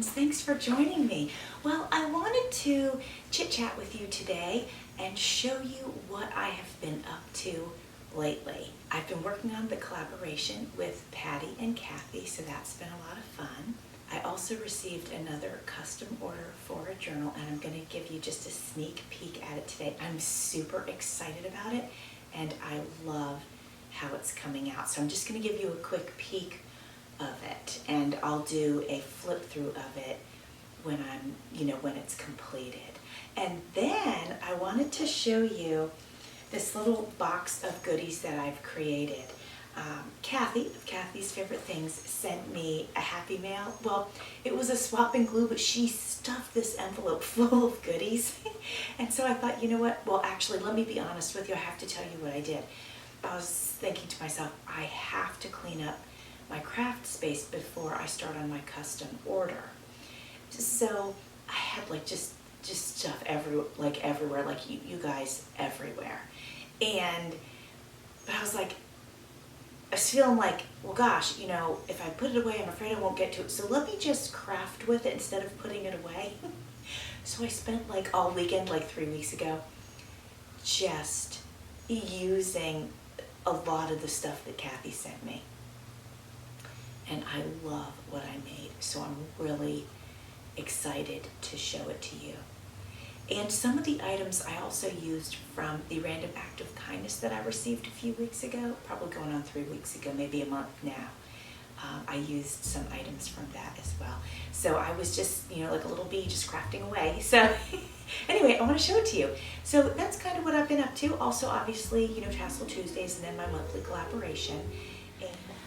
friends, thanks for joining me. Well, I wanted to chit-chat with you today and show you what I have been up to lately. I've been working on the collaboration with Patty and Kathy, so that's been a lot of fun. I also received another custom order for a journal, and I'm going to give you just a sneak peek at it today. I'm super excited about it, and I love how it's coming out. So I'm just going to give you a quick peek of it, and I'll do a flip through of it when when it's completed. And then I wanted to show you this little box of goodies that I've created. Kathy, of Kathy's Favorite Things, sent me a Happy Mail. Well, it was a swap and glue, but she stuffed this envelope full of goodies. And so I thought, you know what? Well, actually, let me be honest with you. I have to tell you what I did. I was thinking to myself, I have to clean up my craft space before I start on my custom order. So I had just stuff everywhere, like you guys everywhere. But I was like, I was feeling like, well gosh, if I put it away, I'm afraid I won't get to it. So let me just craft with it instead of putting it away. So I spent all weekend, 3 weeks ago, just using a lot of the stuff that Kathy sent me. And I love what I made, so I'm really excited to show it to you. And some of the items I also used from the random act of kindness that I received a few weeks ago, probably going on 3 weeks ago, maybe a month now. I used some items from that as well. So I was just, like a little bee just crafting away. So anyway, I want to show it to you. So that's kind of what I've been up to. Also, obviously, Tassel Tuesdays and then my monthly collaboration.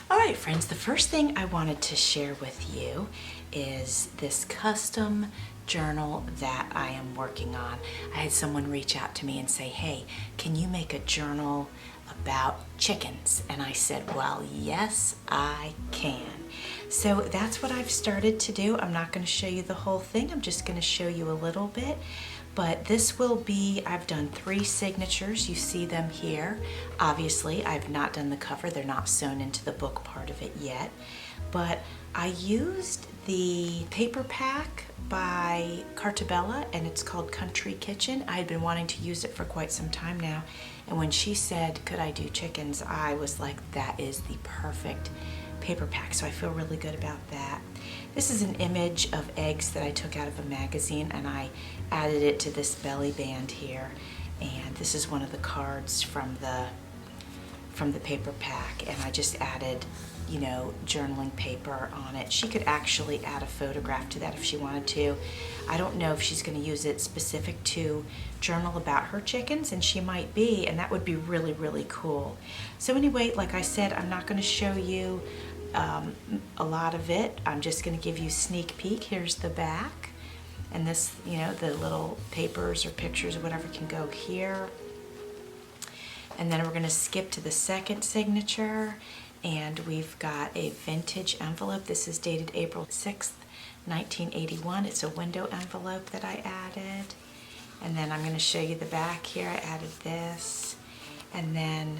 All right, friends, the first thing I wanted to share with you is this custom journal that I am working on. I had someone reach out to me and say, hey, can you make a journal about chickens? And I said, well, yes, I can. So that's what I've started to do. I'm not going to show you the whole thing. I'm just going to show you a little bit. But this will be, I've done 3 signatures. You see them here. Obviously, I've not done the cover. They're not sewn into the book part of it yet. But I used the paper pack by Cartabella, and it's called Country Kitchen. I had been wanting to use it for quite some time now. And when she said, could I do chickens, I was like, that is the perfect paper pack. So I feel really good about that. This is an image of eggs that I took out of a magazine, and I added it to this belly band here. And this is one of the cards from the paper pack, and I just added, journaling paper on it. She could actually add a photograph to that if she wanted to. I don't know if she's going to use it specific to journal about her chickens, and she might be, and that would be really, really cool. So anyway, like I said, I'm not going to show you a lot of it. I'm just going to give you a sneak peek. Here's the back, and this, the little papers or pictures or whatever can go here. And then we're going to skip to the second signature, and we've got a vintage envelope. This is dated April 6th, 1981. It's a window envelope that I added. And then I'm going to show you the back here. I added this. And then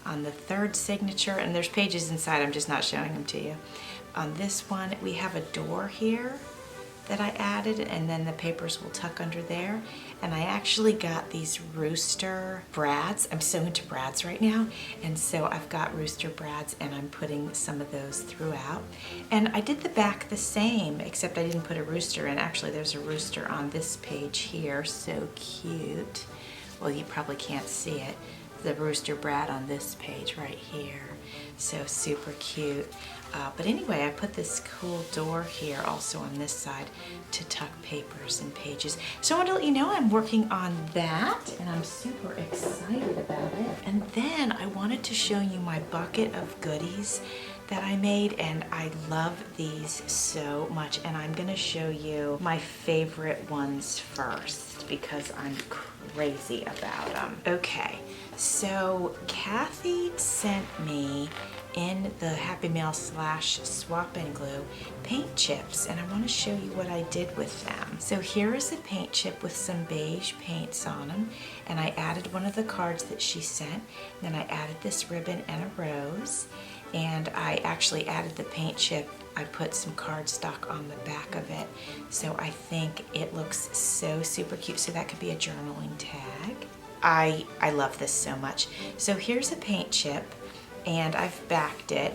on the third signature, and there's pages inside, I'm just not showing them to you. On this one, we have a door here that I added, and then the papers will tuck under there. And I actually got these rooster brads. I'm so into brads right now, and so I've got rooster brads, and I'm putting some of those throughout. And I did the back the same, except I didn't put a rooster in. Actually, there's a rooster on this page here. So cute. Well, you probably can't see it. The rooster brad on this page right here. So super cute. But anyway, I put this cool door here also on this side to tuck papers and pages. So I want to let you know I'm working on that, and I'm super excited about it. And then I wanted to show you my bucket of goodies that I made, and I love these so much. And I'm going to show you my favorite ones first because I'm crazy about them. Okay, so Kathy sent me in the Happy Mail / swap and glue paint chips, and I want to show you what I did with them. So here is a paint chip with some beige paints on them, and I added one of the cards that she sent. Then I added this ribbon and a rose, and I actually added the paint chip I put some cardstock on the back of it. So I think it looks so super cute. So that could be a journaling tag. I love this so much. So here's a paint chip, and I've backed it,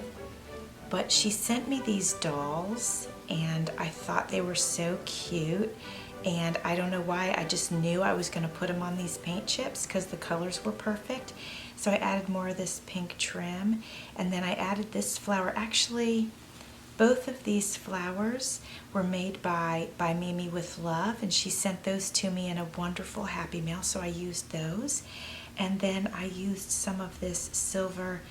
but she sent me these dolls, and I thought they were so cute, and I don't know why, I just knew I was gonna put them on these paint chips because the colors were perfect. So I added more of this pink trim, and then I added this flower. Actually, both of these flowers were made by Mimi with Love, and she sent those to me in a wonderful Happy Mail, so I used those. And then I used some of this silver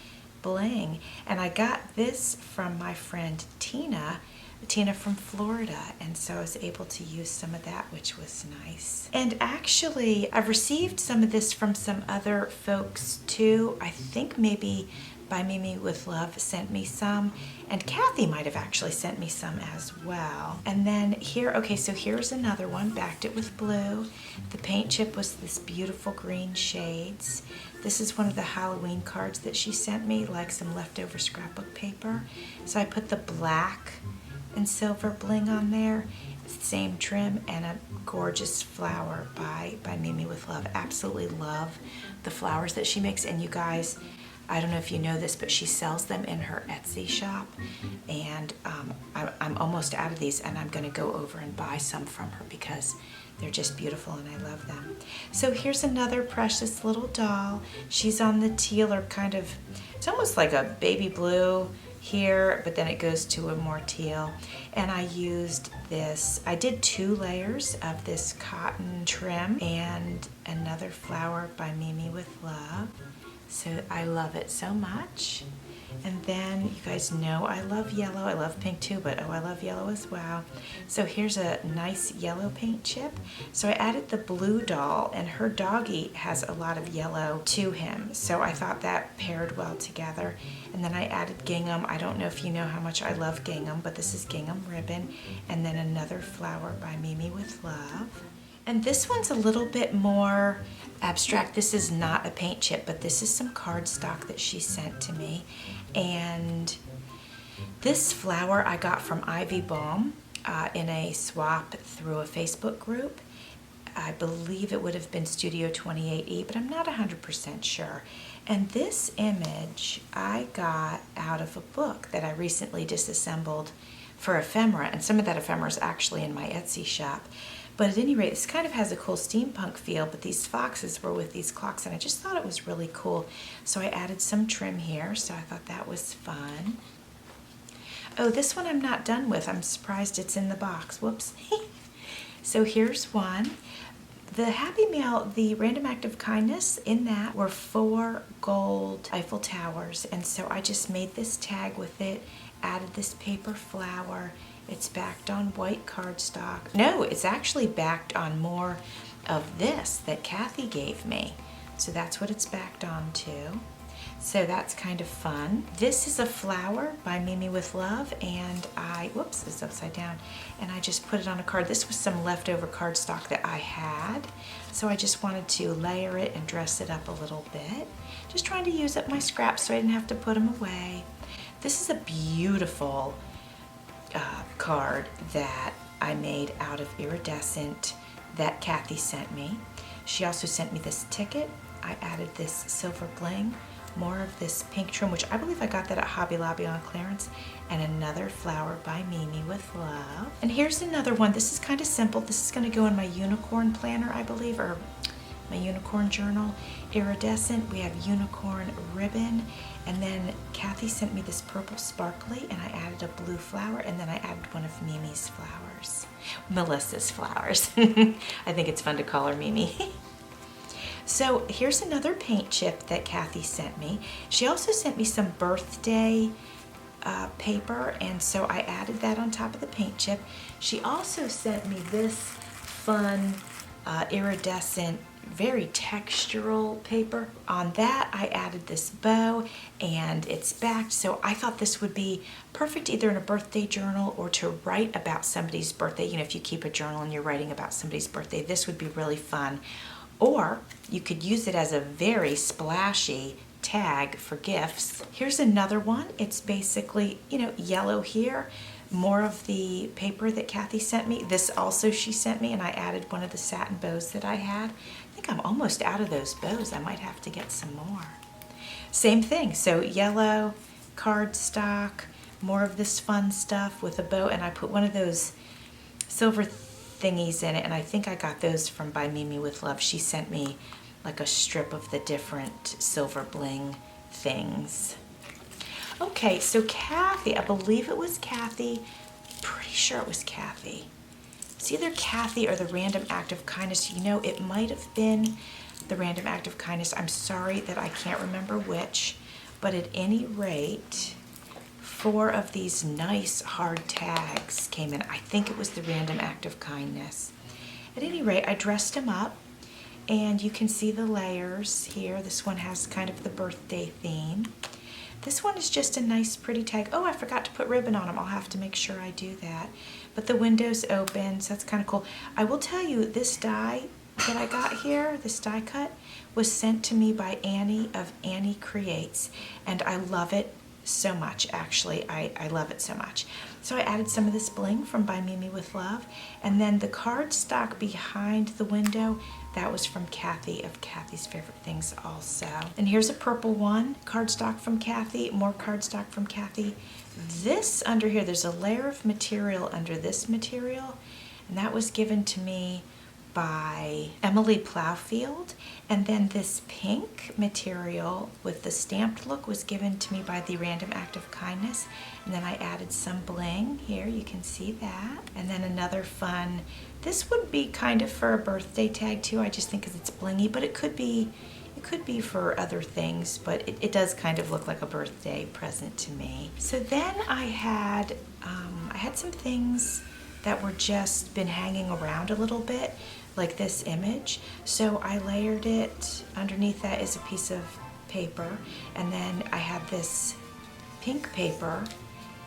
bling, and I got this from my friend Tina from Florida, and so I was able to use some of that, which was nice. And actually, I've received some of this from some other folks too. I think maybe By Mimi with Love sent me some, and Kathy might have actually sent me some as well. And then here, okay, so here's another one, backed it with blue. The paint chip was this beautiful green shades. This is one of the Halloween cards that she sent me, like some leftover scrapbook paper. So I put the black and silver bling on there, same trim, and a gorgeous flower by Mimi with Love. Absolutely love the flowers that she makes, and you guys, I don't know if you know this, but she sells them in her Etsy shop, and I'm almost out of these, and I'm going to go over and buy some from her because they're just beautiful and I love them. So here's another precious little doll. She's on the teal, or kind of, it's almost like a baby blue here, but then it goes to a more teal. And I used this, I did 2 layers of this cotton trim and another flower by Mimi with Love. So I love it so much. And then you guys know I love yellow. I love pink too, but oh, I love yellow as well. So here's a nice yellow paint chip. So I added the blue doll, and her doggy has a lot of yellow to him. So I thought that paired well together. And then I added gingham. I don't know if you know how much I love gingham, but this is gingham ribbon. And then another flower by Mimi with Love. And this one's a little bit more abstract. This is not a paint chip, but this is some cardstock that she sent to me. And this flower I got from Ivy Balm in a swap through a Facebook group. I believe it would have been Studio 28E, but I'm not 100% sure. And this image I got out of a book that I recently disassembled for ephemera, and some of that ephemera is actually in my Etsy shop. But at any rate, this kind of has a cool steampunk feel, but these foxes were with these clocks, and I just thought it was really cool. So I added some trim here, so I thought that was fun. Oh, this one I'm not done with. I'm surprised it's in the box. Whoops. So here's one. The Happy Mail, the Random Act of Kindness, in that were 4 gold Eiffel Towers, and so I just made this tag with it, added this paper flower. It's backed on white cardstock. No, it's actually backed on more of this that Kathy gave me. So that's what it's backed on to. So that's kind of fun. This is a flower by Mimi with Love, and whoops, it's upside down. And I just put it on a card. This was some leftover cardstock that I had. So I just wanted to layer it and dress it up a little bit. Just trying to use up my scraps so I didn't have to put them away. This is a beautiful card that I made out of iridescent that Kathy sent me. She also sent me this ticket. I added this silver bling, more of this pink trim, which I believe I got that at Hobby Lobby on clearance, and another flower by Mimi with Love. And here's another one. This is kind of simple. This is going to go in my unicorn planner, I believe, or my unicorn journal. Iridescent, we have unicorn ribbon, and then Kathy sent me this purple sparkly, and I added a blue flower, and then I added one of Mimi's flowers, Melissa's flowers. I think it's fun to call her Mimi. So here's another paint chip that Kathy sent me. She also sent me some birthday paper, and so I added that on top of the paint chip. She also sent me this fun iridescent, very textural paper. On that I added this bow, and it's backed, so I thought this would be perfect either in a birthday journal or to write about somebody's birthday. You know, if you keep a journal and you're writing about somebody's birthday, this would be really fun. Or you could use it as a very splashy tag for gifts. Here's another one. It's basically, you know, yellow here, more of the paper that Kathy sent me. This also she sent me, and I added one of the satin bows that I had. I think I'm almost out of those bows. I might have to get some more. Same thing, so yellow cardstock, more of this fun stuff with a bow, and I put one of those silver thingies in it, and I think I got those from By Mimi with Love. She sent me like a strip of the different silver bling things. Okay, so Kathy, I believe it was Kathy, pretty sure it was Kathy. It's either Kathy or the Random Act of Kindness. You know, it might have been the Random Act of Kindness. I'm sorry that I can't remember which, but at any rate, 4 of these nice hard tags came in. I think it was the Random Act of Kindness. At any rate, I dressed them up, and you can see the layers here. This one has kind of the birthday theme. This one is just a nice pretty tag. Oh, I forgot to put ribbon on them. I'll have to make sure I do that. But the window's open, so that's kind of cool. I will tell you, this die that I got here, this die cut, was sent to me by Annie of Annie Creates, and I love it so much, actually. I love it so much. So I added some of this bling from By Mimi with Love, and then the cardstock behind the window, that was from Kathy of Kathy's Favorite Things also. And here's a purple one, cardstock from Kathy, more cardstock from Kathy. This under here, there's a layer of material under this material, and that was given to me by Emily Plowfield, and then this pink material with the stamped look was given to me by the Random Act of Kindness, and then I added some bling here, you can see that, and then another fun, this would be kind of for a birthday tag too, I just think because it's blingy, but it could be for other things, but it does kind of look like a birthday present to me. So then I had some things that were just been hanging around a little bit, like this image. So I layered it. Underneath that is a piece of paper, and then I had this pink paper,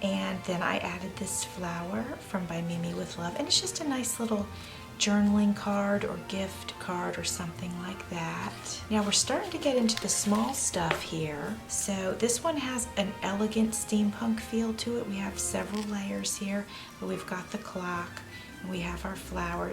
and then I added this flower from By Mimi with Love, and it's just a nice little journaling card or gift card or something like that. Now we're starting to get into the small stuff here. So this one has an elegant steampunk feel to it. We have several layers here, but we've got the clock, and we have our flower.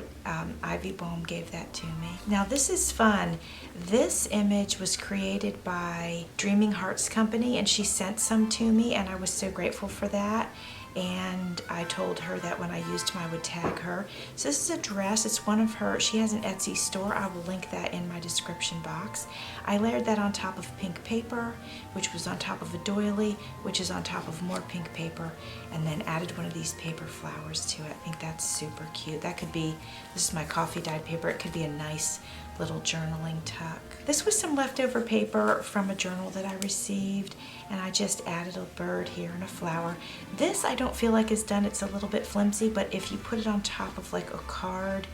Ivy Bohm gave that to me. Now this is fun. This image was created by Dreaming Hearts Company, and she sent some to me, and I was so grateful for that. And I told her that when I used them I would tag her. So this is a dress, it's one of her, she has an Etsy store, I will link that in my description box. I layered that on top of pink paper, which was on top of a doily, which is on top of more pink paper, and then added one of these paper flowers to it. I think that's super cute. That could be, this is my coffee dyed paper, it could be a nice little journaling tuck. This was some leftover paper from a journal that I received, and I just added a bird here and a flower. This I don't feel like is done, it's a little bit flimsy, but if you put it on top of like a card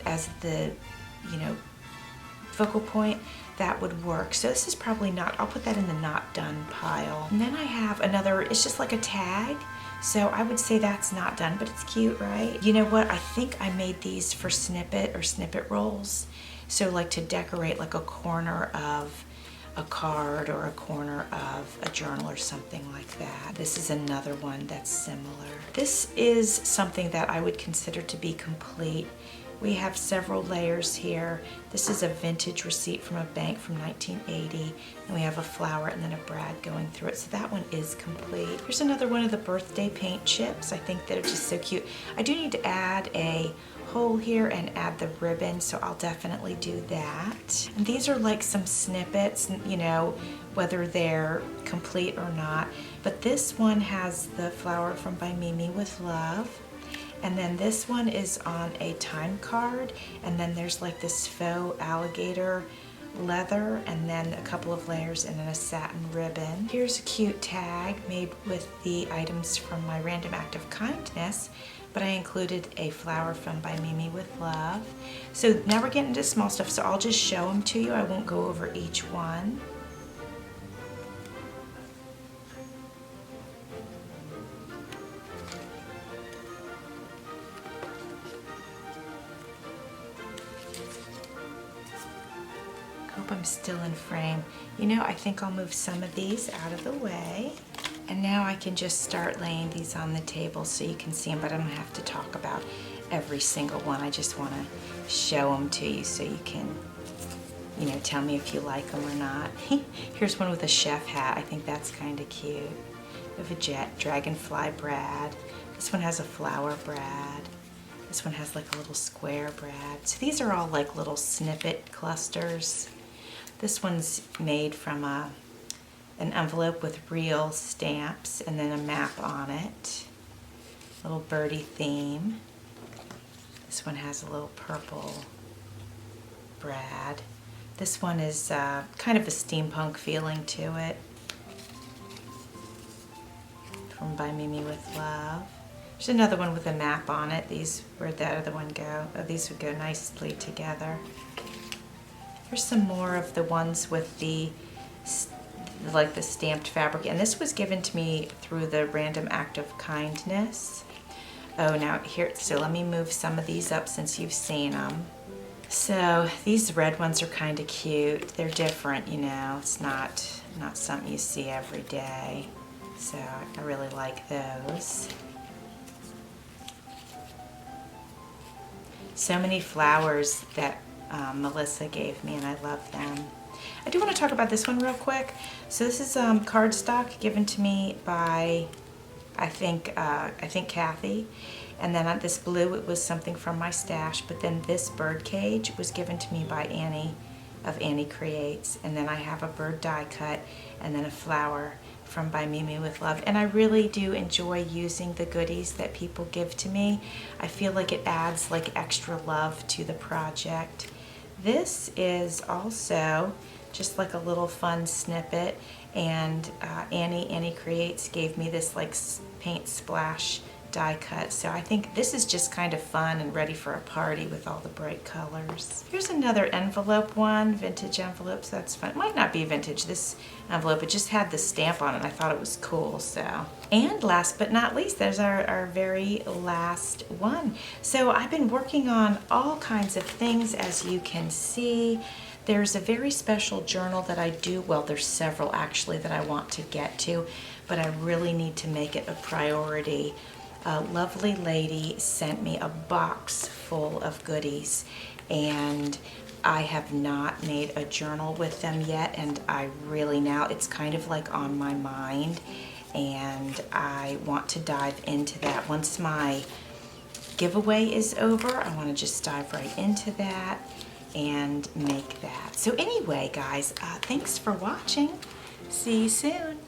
as the, focal point, that would work. So this is probably not, I'll put that in the not done pile. And then I have another, it's just like a tag. So I would say that's not done, but it's cute, right? You know what? I think I made these for snippet or snippet rolls. So like to decorate like a corner of a card or a corner of a journal or something like that. This is another one that's similar. This is something that I would consider to be complete. We have several layers here. This is a vintage receipt from a bank from 1980, and we have a flower and then a brad going through it, so that one is complete. Here's another one of the birthday paint chips. I think they're just so cute. I do need to add a hole here and add the ribbon, so I'll definitely do that. And these are like some snippets, whether they're complete or not, but this one has the flower from By Mimi with Love. And then this one is on a time card, and then there's like this faux alligator leather, and then a couple of layers, and then a satin ribbon. Here's a cute tag made with the items from my Random Act of Kindness, but I included a flower from By Mimi with Love. So now we're getting into small stuff, so I'll just show them to you. I won't go over each one. Hope I'm still in frame. I think I'll move some of these out of the way. And now I can just start laying these on the table so you can see them, but I don't have to talk about every single one. I just want to show them to you so you can, you know, tell me if you like them or not. Here's one with a chef hat. I think that's kind of cute. We have a jet dragonfly brad. This one has a flower brad. This one has like a little square brad. So these are all like little snippet clusters. This one's made from an envelope with real stamps and then a map on it. Little birdie theme. This one has a little purple brad. This one is kind of a steampunk feeling to it. From By Mimi with Love. There's another one with a map on it. These, where'd that other one go? Oh, these would go nicely together. Here's some more of the ones with the, like the stamped fabric. And this was given to me through the Random Act of Kindness. Oh, now here, so let me move some of these up since you've seen them. So these red ones are kind of cute. They're different, you know. It's not something you see every day. So I really like those. So many flowers that Melissa gave me, and I love them. I do want to talk about this one real quick. So this is cardstock given to me by, I think Kathy. And then this blue, it was something from my stash. But then this bird cage was given to me by Annie of Annie Creates. And then I have a bird die cut and then a flower from By Mimi with Love. And I really do enjoy using the goodies that people give to me. I feel like it adds like extra love to the project. This is also just like a little fun snippet, and Annie Creates gave me this like paint splash die cut. So I think this is just kind of fun and ready for a party with all the bright colors. Here's another envelope one, vintage envelopes. That's fun. It might not be vintage, this envelope. It just had the stamp on it. I thought it was cool, so. And last but not least, there's our very last one. So I've been working on all kinds of things, as you can see. There's a very special journal that I do, well, there's several actually that I want to get to, but I really need to make it a priority. A lovely lady sent me a box full of goodies, and I have not made a journal with them yet, and I really now, it's kind of like on my mind, and I want to dive into that. Once my giveaway is over, I want to just dive right into that and make that. So anyway, guys, thanks for watching. See you soon.